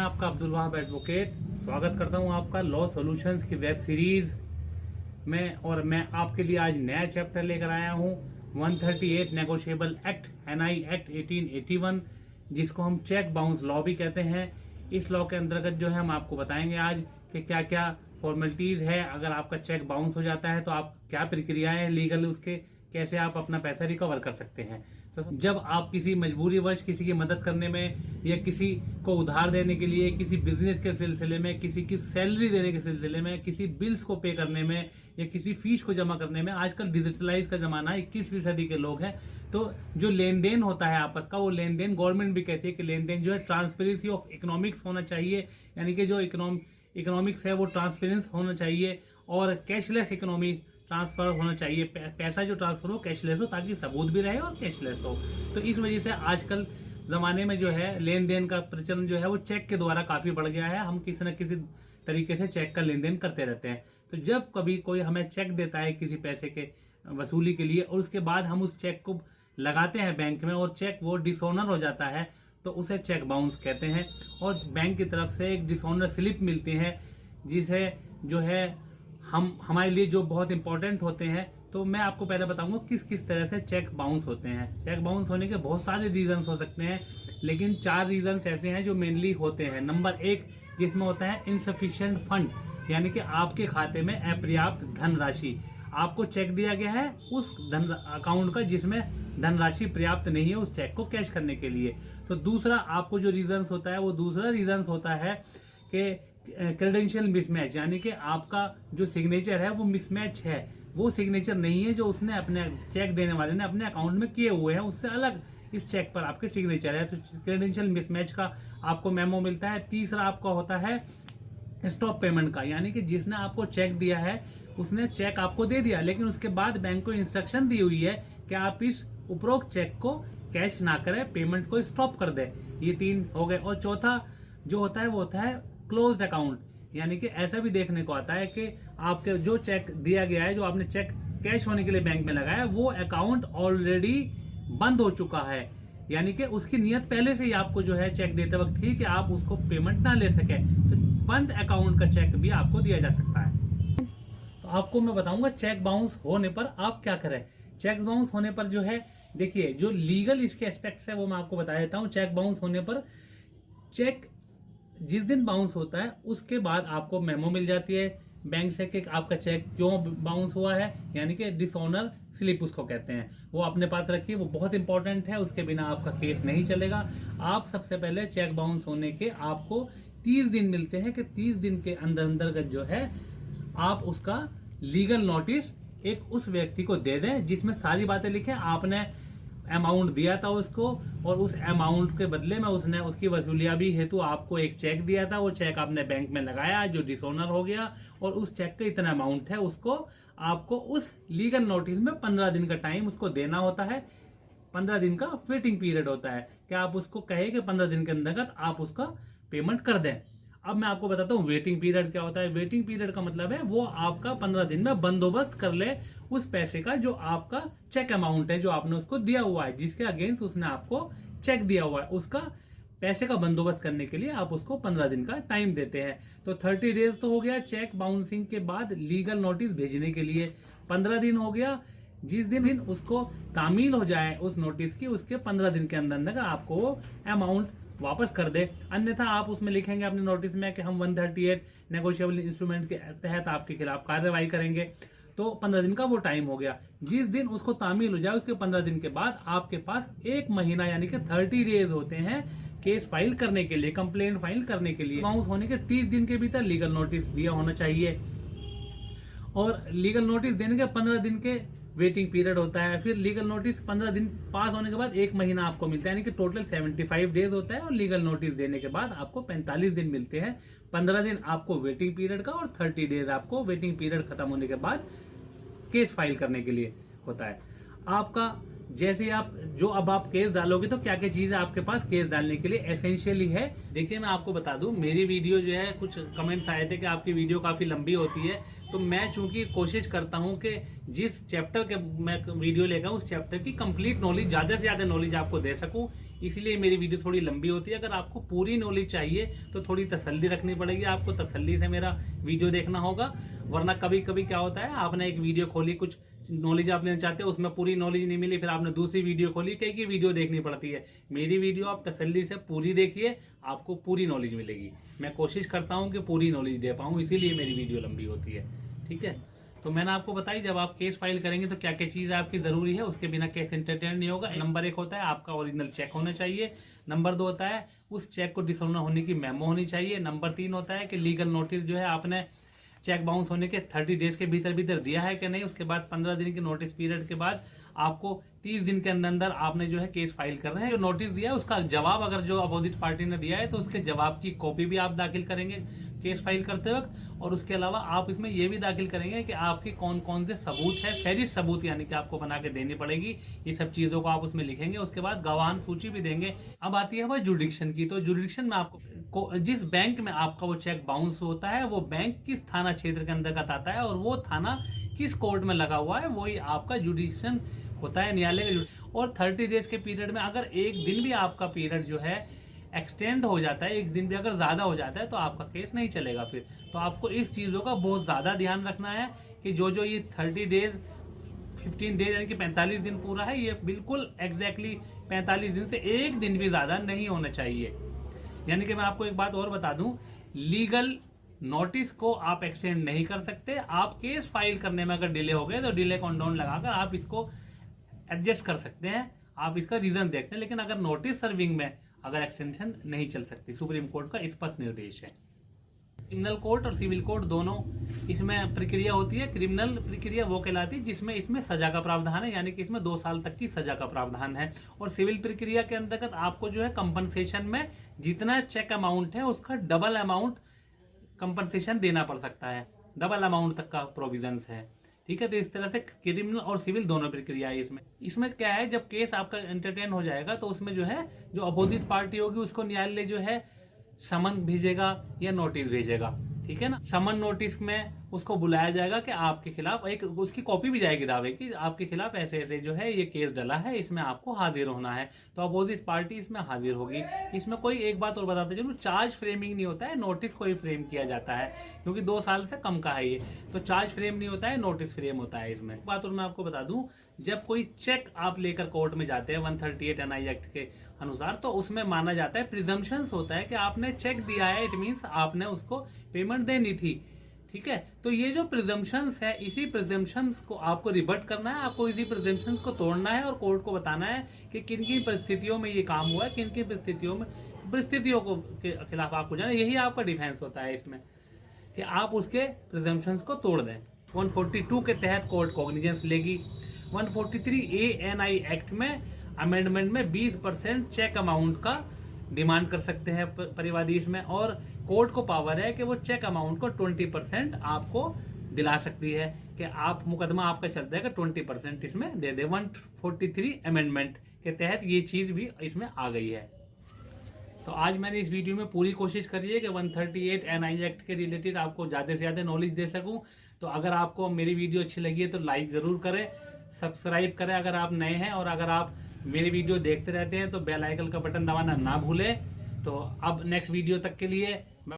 आपका अब्दुल वहाब एडवोकेट। स्वागत करता हूं आपका लॉ सॉल्यूशंस की वेब सीरीज में। और मैं आपके लिए आज नया चैप्टर लेकर आया हूं 138 नेगोशिएबल एक्ट NI एक्ट 1881, जिसको हम चेक बाउंस लॉ भी कहते हैं। इस लॉ के अंतर्गत जो है हम आपको बताएंगे आज कि क्या क्या फॉर्मेलिटीज है। अगर आपका चेक बाउंस हो जाता है तो आप क्या प्रक्रियाएं हैं लीगल, उसके कैसे आप अपना पैसा रिकवर कर सकते हैं। तो जब आप किसी मजबूरी वश किसी की मदद करने में या किसी को उधार देने के लिए, किसी बिजनेस के सिलसिले में, किसी की सैलरी देने के सिलसिले में, किसी बिल्स को पे करने में या किसी फीस को जमा करने में, आजकल डिजिटलाइज का जमाना है, 21वीं सदी के लोग हैं, तो जो लेन देन होता है आपस का, वो लेन देन गवर्नमेंट भी कहती है कि लेन देन जो है ट्रांसपेरेंसी ऑफ इकोनॉमिक्स होना चाहिए, यानी कि जो इकोनॉमिक्स है वो ट्रांसपेरेंस होना चाहिए और कैशलेस इकोनॉमी ट्रांसफर होना चाहिए। पैसा जो ट्रांसफर हो कैशलेस हो, ताकि सबूत भी रहे और कैशलेस हो। तो इस वजह से आजकल जमाने में जो है लेन देन का प्रचलन जो है वो चेक के द्वारा काफी बढ़ गया है। हम किसी न किसी तरीके से चेक का लेन देन करते रहते हैं। तो जब कभी कोई हमें चेक देता है किसी पैसे के वसूली के लिए और उसके बाद हम उस चेक को लगाते हैं बैंक में और चेक वो डिसऑनर हो जाता है, तो उसे चेक बाउंस कहते हैं। और बैंक की तरफ से एक डिसऑनर स्लिप मिलती है, जिसे जो है हमारे लिए जो बहुत इंपॉर्टेंट होते हैं। तो मैं आपको पहले बताऊंगा किस किस तरह से चेक बाउंस होते हैं। चेक बाउंस होने के बहुत सारे रीजंस हो सकते हैं, लेकिन 4 रीजंस ऐसे हैं जो मेनली होते हैं। नंबर 1 जिसमें होता है इनसफिशिएंट फंड, यानी कि आपके खाते में अपर्याप्त धनराशि। आपको चेक दिया गया है उस धन अकाउंट का जिसमें धनराशि पर्याप्त नहीं है उस चेक को कैश करने के लिए। तो दूसरा आपको जो रीजंस होता है वो दूसरा रीजंस होता है कि क्रेडेंशियल मिसमैच, यानी कि आपका जो सिग्नेचर है वो मिसमैच है, वो सिग्नेचर नहीं है जो उसने अपने चेक देने वाले ने अपने अकाउंट में किए हुए हैं, उससे अलग इस चेक पर आपके सिग्नेचर है। तो क्रेडेंशियल मिसमैच का आपको मेमो मिलता है। तीसरा आपका होता है स्टॉप पेमेंट का, यानी कि जिसने आपको चेक दिया है उसने चेक आपको दे दिया, लेकिन उसके बाद बैंक को इंस्ट्रक्शन दी हुई है कि आप इस उपरोक्त चेक को कैश ना करें, पेमेंट को स्टॉप कर दे। ये 3 हो गए। और चौथा जो होता है वो होता है क्लोज्ड अकाउंट, यानी कि ऐसा भी देखने को आता है कि आपके जो चेक दिया गया है, जो आपने चेक कैश होने के लिए बैंक में लगाया, वो अकाउंट ऑलरेडी बंद हो चुका है, यानी कि उसकी नियत पहले से ही आपको जो है चेक देते वक्त थी कि आप उसको पेमेंट ना ले सके। तो बंद अकाउंट का चेक भी आपको दिया जा सकता है। तो आपको मैं बताऊंगा चेक बाउंस होने पर आप क्या करें। चेक बाउंस होने पर जो है, देखिए जो लीगल इसके एस्पेक्ट्स है वो मैं आपको बता देता हूँ। चेक बाउंस होने पर चेक जिस दिन बाउंस होता है उसके बाद आपको मेमो मिल जाती है बैंक से कि आपका चेक क्यों बाउंस हुआ है, यानी कि डिसऑनर स्लिप उसको कहते हैं। वो अपने पास रखिए, वो बहुत इंपॉर्टेंट है, उसके बिना आपका केस नहीं चलेगा। आप सबसे पहले चेक बाउंस होने के आपको 30 दिन मिलते हैं कि 30 दिन के अंतर्गत जो है आप उसका लीगल नोटिस एक उस व्यक्ति को दे दें जिसमें सारी बातें लिखें। आपने अमाउंट दिया था उसको और उस अमाउंट के बदले में उसने उसकी वसूलियाबी हेतु आपको एक चेक दिया था, वो चेक आपने बैंक में लगाया जो डिसऑनर हो गया, और उस चेक का इतना अमाउंट है, उसको आपको उस लीगल नोटिस में 15 दिन का टाइम उसको देना होता है। 15 दिन का वेटिंग पीरियड होता है कि आप उसको कहे कि 15 दिन के अंतर्गत आप उसका पेमेंट कर दें। अब मैं आपको बताता हूँ वेटिंग पीरियड क्या होता है। वेटिंग पीरियड का मतलब है वो आपका 15 दिन में बंदोबस्त कर ले उस पैसे का जो आपका चेक अमाउंट है, जो आपने उसको दिया हुआ है, जिसके अगेंस्ट उसने आपको चेक दिया हुआ है, उसका पैसे का बंदोबस्त करने के लिए आप उसको 15 दिन का टाइम देते हैं। तो 30 डेज तो हो गया चेक बाउंसिंग के बाद लीगल नोटिस भेजने के लिए। 15 दिन हो गया जिस दिन उसको तामील हो जाए उस नोटिस की, उसके 15 दिन के अंदर आपको वो अमाउंट वापस कर दे। अन्यथा आप उसमें लिखेंगे अपने नोटिस में कि हम 138 नेगोशिएबल इंस्ट्रूमेंट के तहत आपके खिलाफ कार्रवाई करेंगे। तो 15 दिन का वो टाइम हो गया। जिस दिन उसको तामील हो जाए उसके 15 दिन के बाद आपके पास 1 महीना यानी कि 30 डेज होते हैं केस फाइल करने के लिए, कंप्लेंट फाइल करने के लिए। बाउंस होने के 30 दिन के भीतर लीगल नोटिस दिया होना चाहिए और लीगल नोटिस देने के 15 दिन के वेटिंग पीरियड होता है। फिर लीगल नोटिस 15 दिन पास होने के बाद 1 महीना आपको मिलता है, यानी कि टोटल 75 डेज होता है। और लीगल नोटिस देने के बाद आपको 45 दिन मिलते हैं। 15 दिन आपको वेटिंग पीरियड का और 30 डेज आपको वेटिंग पीरियड खत्म होने के बाद केस फाइल करने के लिए होता है। आपका जैसे आप जो अब आप केस डालोगे तो क्या क्या चीज आपके पास केस डालने के लिए एसेंशियली है। देखिए मैं आपको बता दूं, मेरी वीडियो जो है, कुछ कमेंट्स आए थे कि आपकी वीडियो काफी लंबी होती है, तो मैं चूंकि कोशिश करता हूं कि जिस चैप्टर के मैं वीडियो लेकर उस चैप्टर की कंप्लीट नॉलेज, ज्यादा से ज्यादा नॉलेज आपको दे सकूं, इसलिए मेरी वीडियो थोड़ी लंबी होती है। अगर आपको पूरी नॉलेज चाहिए तो थोड़ी तसल्ली रखनी पड़ेगी, आपको तसल्ली से मेरा वीडियो देखना होगा। वरना कभी कभी क्या होता है, आपने एक वीडियो खोली, कुछ नॉलेज आप लेना चाहते हो, उसमें पूरी नॉलेज नहीं मिली, फिर आपने दूसरी वीडियो खोली, कई की वीडियो देखनी पड़ती है। मेरी वीडियो आप तसल्ली से पूरी देखिए, आपको पूरी नॉलेज मिलेगी। मैं कोशिश करता हूं कि पूरी नॉलेज दे पाऊं, इसीलिए मेरी वीडियो लंबी होती है। ठीक है, तो मैंने आपको बताई जब आप केस फाइल करेंगे तो क्या क्या चीज आपकी जरूरी है, उसके बिना केस एंटरटेन नहीं होगा। नंबर 1 होता है आपका ओरिजिनल चेक होना चाहिए। नंबर 2 होता है उस चेक को डिसऑनर होने की मेमो होनी चाहिए। नंबर 3 होता है कि लीगल नोटिस जो है आपने चेक बाउंस होने के 30 डेज के भीतर भीतर दिया है कि नहीं। उसके बाद 15 दिन के नोटिस पीरियड के बाद आपको 30 दिन के अंदर अंदर आपने जो है केस फाइल करना है। जो नोटिस दिया है उसका जवाब, अगर जो अपोजिट पार्टी ने दिया है तो उसके जवाब की कॉपी भी आप दाखिल करेंगे केस फाइल करते वक्त। और उसके अलावा आप इसमें यह भी दाखिल करेंगे कि आपके कौन कौन से सबूत है, फेरिस्ट सबूत यानी कि आपको बना के देनी पड़ेगी। ये सब चीजों को आप उसमें लिखेंगे। उसके बाद गवाह सूची भी देंगे। अब आती है वह जुडिक्शन की। तो जुडिक्शन में आपको जिस बैंक में आपका वो चेक बाउंस होता है वो बैंक किस थाना क्षेत्र के अंतर्गत आता है और वो थाना किस कोर्ट में लगा हुआ है, वही आपका जुडिक्शन होता है, न्यायालय का। और 30 डेज के पीरियड में अगर एक दिन भी आपका पीरियड जो है एक्सटेंड हो जाता है, एक दिन भी अगर ज्यादा हो जाता है तो आपका केस नहीं चलेगा फिर। तो आपको इस चीजों का बहुत ज्यादा ध्यान रखना है कि जो ये 30 डेज 15 डेज यानी कि 45 दिन पूरा है, ये बिल्कुल एग्जैक्टली 45 दिन से एक दिन भी ज्यादा नहीं होना चाहिए। यानी कि मैं आपको एक बात और बता दूं, लीगल नोटिस को आप एक्सटेंड नहीं कर सकते। आप केस फाइल करने में अगर डिले हो गए तो डिले काउंटडाउन लगाकर आप इसको एडजस्ट कर सकते हैं, आप इसका रीजन देखते हैं। लेकिन अगर नोटिस सर्विंग में अगर एक्सटेंशन नहीं चल सकती, सुप्रीम कोर्ट का स्पष्ट निर्देश है। क्रिमिनल कोर्ट और सिविल कोर्ट दोनों इसमें प्रक्रिया होती है। क्रिमिनल प्रक्रिया वो कहलाती है जिसमें इसमें सजा का प्रावधान है, यानी कि इसमें 2 साल तक की सजा का प्रावधान है। और सिविल प्रक्रिया के अंतर्गत आपको जो है कंपनसेशन में जितना चेक अमाउंट है उसका डबल अमाउंट कंपनसेशन देना पड़ सकता है, डबल अमाउंट तक का प्रोविजंस है। ठीक है, तो इस तरह से क्रिमिनल और सिविल दोनों प्रक्रिया है इसमें क्या है, जब केस आपका एंटरटेन हो जाएगा तो उसमें जो है जो अपोजिट पार्टी होगी उसको न्यायालय जो है समन भेजेगा या नोटिस भेजेगा। ठीक है ना, समन नोटिस में उसको बुलाया जाएगा कि आपके खिलाफ एक उसकी कॉपी भी जाएगी दावे की, आपके खिलाफ ऐसे ऐसे जो है ये केस डला है, इसमें आपको हाजिर होना है। तो अपोजिट पार्टी इसमें हाजिर होगी। इसमें कोई एक बात और बताते चलो, चार्ज फ्रेमिंग नहीं होता है, नोटिस को ही फ्रेम किया जाता है, क्योंकि 2 साल से कम का है ये, तो चार्ज फ्रेम नहीं होता है, नोटिस फ्रेम होता है इसमें। बात और मैं आपको बता दूं, जब कोई चेक आप लेकर कोर्ट में जाते हैं 138 NI एक्ट के अनुसार, तो उसमें माना जाता है, प्रिजम्पशंस होता है कि आपने चेक दिया है, इट मीन्स आपने उसको पेमेंट देनी थी। ठीक है, तो ये जो प्रिजम्पशंस है, इसी प्रिजम्पशंस को आपको रिवर्ट करना है, आपको इसी प्रिजम्पशंस को तोड़ना है और कोर्ट को बताना है कि किन किन परिस्थितियों में ये काम हुआ है, किन किन परिस्थितियों को के खिलाफ आपको जाना। यही आपका डिफेंस होता है इसमें, कि आप उसके प्रिजम्पशंस को तोड़ दें। 142 के तहत कोर्ट कॉग्निजेंस लेगी। 143A NI एक्ट में अमेंडमेंट में 20% चेक अमाउंट का डिमांड कर सकते हैं परिवादी इसमें, और कोर्ट को पावर है कि वो चेक अमाउंट को 20% आपको दिला सकती है, कि आप मुकदमा आपका चलता है कि 20% इसमें दे दे। 143 अमेंडमेंट के तहत ये चीज भी इसमें आ गई है। तो आज मैंने इस वीडियो में पूरी कोशिश करी है कि 138 NI एक्ट के रिलेटेड आपको ज्यादा से ज्यादा नॉलेज दे सकूं। तो अगर आपको मेरी वीडियो अच्छी लगी है तो लाइक जरूर करें, सब्सक्राइब करें अगर आप नए हैं, और अगर आप मेरी वीडियो देखते रहते हैं तो बेल आइकन का बटन दबाना ना भूलें। तो अब नेक्स्ट वीडियो तक के लिए